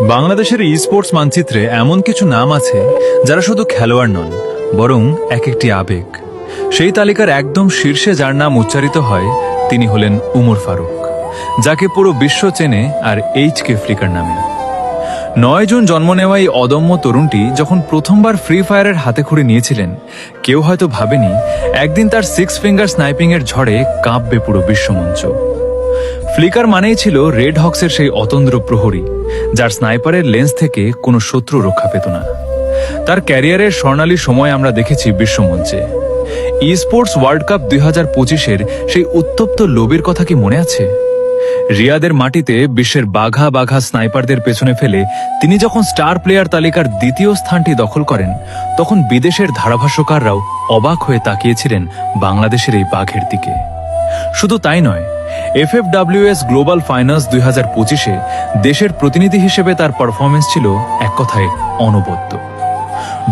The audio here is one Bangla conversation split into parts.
বাংলাদেশের ই স্পোর্টস মানচিত্রে এমন কিছু নাম আছে যারা শুধু খেলোয়াড় নন, বরং এক একটি আবেগ। সেই তালিকার একদম শীর্ষে যার নাম উচ্চারিত হয় তিনি হলেন উমর ফারুক, যাকে পুরো বিশ্ব চেনে আর এইচকে ফ্লিকার নামে। 9 জুন জন্ম নেওয়া এই অদম্য তরুণটি যখন প্রথমবার ফ্রি ফায়ারের হাতেখড়ি নিয়েছিলেন, কেউ হয়তো ভাবেনি একদিন তার 6 ফিঙ্গার স্নাইপিংয়ের ঝড়ে কাঁপবে পুরো বিশ্বমঞ্চ। ফ্লিকার মানেই ছিল রেড হক্সের সেই অতন্দ্র প্রহরী, যার স্নাইপারের লেন্স থেকে কোনো শত্রু রক্ষা পেত না। তার ক্যারিয়ারের স্বর্ণালী সময় আমরা দেখেছি বিশ্বমঞ্চে। ই স্পোর্টস ওয়ার্ল্ড কাপ 2025-এর সেই উত্তপ্ত লোভের কথা কি মনে আছে? রিয়াদের মাটিতে বিশ্বের বাঘা বাঘা স্নাইপারদের পেছনে ফেলে তিনি যখন স্টার প্লেয়ার তালিকার দ্বিতীয় স্থানটি দখল করেন, তখন বিদেশের ধারাভাষ্যকাররাও অবাক হয়ে তাকিয়েছিলেন বাংলাদেশের এই বাঘের দিকে। শুধু তাই নয়, FFWS গ্লোবাল ফাইনালস 2025-এ দেশের প্রতিনিধি হিসেবে তার পারফরমেন্স ছিল এক কথায় অনবদ্য।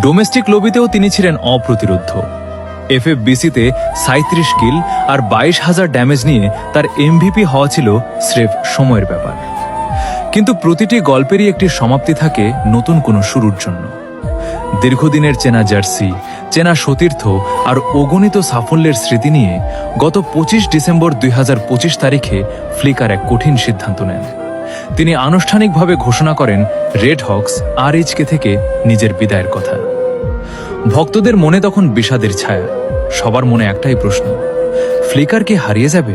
ডোমেস্টিক লবিতেও তিনি ছিলেন অপ্রতিরোধ্য। FFBC-তে 37 কিল আর 22,000 ড্যামেজ নিয়ে তার MVP হওয়া ছিল স্রেফ সময়ের ব্যাপার। কিন্তু প্রতিটি গল্পেরই একটি সমাপ্তি থাকে নতুন কোনো শুরুর জন্য। দীর্ঘদিনের চেনা জার্সি, চেনা সতীর্থ আর অগণিত সাফল্যের স্মৃতি নিয়ে গত 25 ডিসেম্বর 2025 তারিখে ফ্লিকার এক কঠিন সিদ্ধান্ত নেন। তিনি আনুষ্ঠানিকভাবে ঘোষণা করেন রেড হক্স আর এইচকে থেকে নিজের বিদায়ের কথা। ভক্তদের মনে তখন বিষাদের ছায়া। সবার মনে একটাই প্রশ্ন, ফ্লিকার কি হারিয়ে যাবে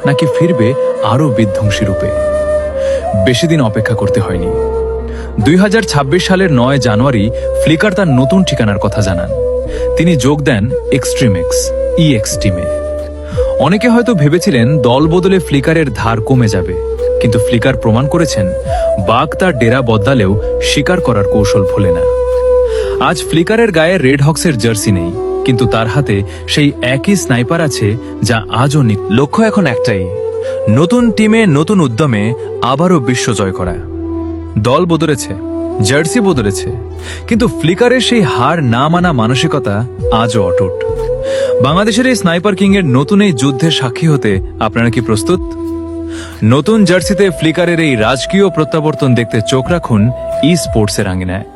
নাকি ফিরবে আরও বিধ্বংসী রূপে? বেশি দিন অপেক্ষা করতে হয়নি। 2026 সালের 9 জানুয়ারি ফ্লিকার তার নতুন ঠিকানার কথা জানান। তিনি যোগ দেন এক্সট্রিমেক্স EX টিমে। অনেকে হয়তো ভেবেছিলেন দল বদলে ফ্লিকারের ধার কমে যাবে, কিন্তু ফ্লিকার প্রমাণ করেছেন বাঘ তার ডেরা বদলালেও শিকার করার কৌশল ভোলে না। আজ ফ্লিকারের গায়ে রেড হক্সের জার্সি নেই, কিন্তু তার হাতে সেই একই স্নাইপার আছে যা আজও লক্ষ্য এখন একটাই, নতুন টিমে নতুন উদ্যমে আবারও বিশ্ব জয় করা। দল বদলেছে, জার্সি বদলেছে, কিন্তু ফ্লিকারের সেই হার না মানা মানসিকতা আজও অটুট। বাংলাদেশের এই স্নাইপার কিং এর নতুন এই যুদ্ধের সাক্ষী হতে আপনারা কি প্রস্তুত? নতুন জার্সিতে ফ্লিকারের এই রাজকীয় প্রত্যাবর্তন দেখতে চোখ রাখুন ই স্পোর্টসের আঙিনায়।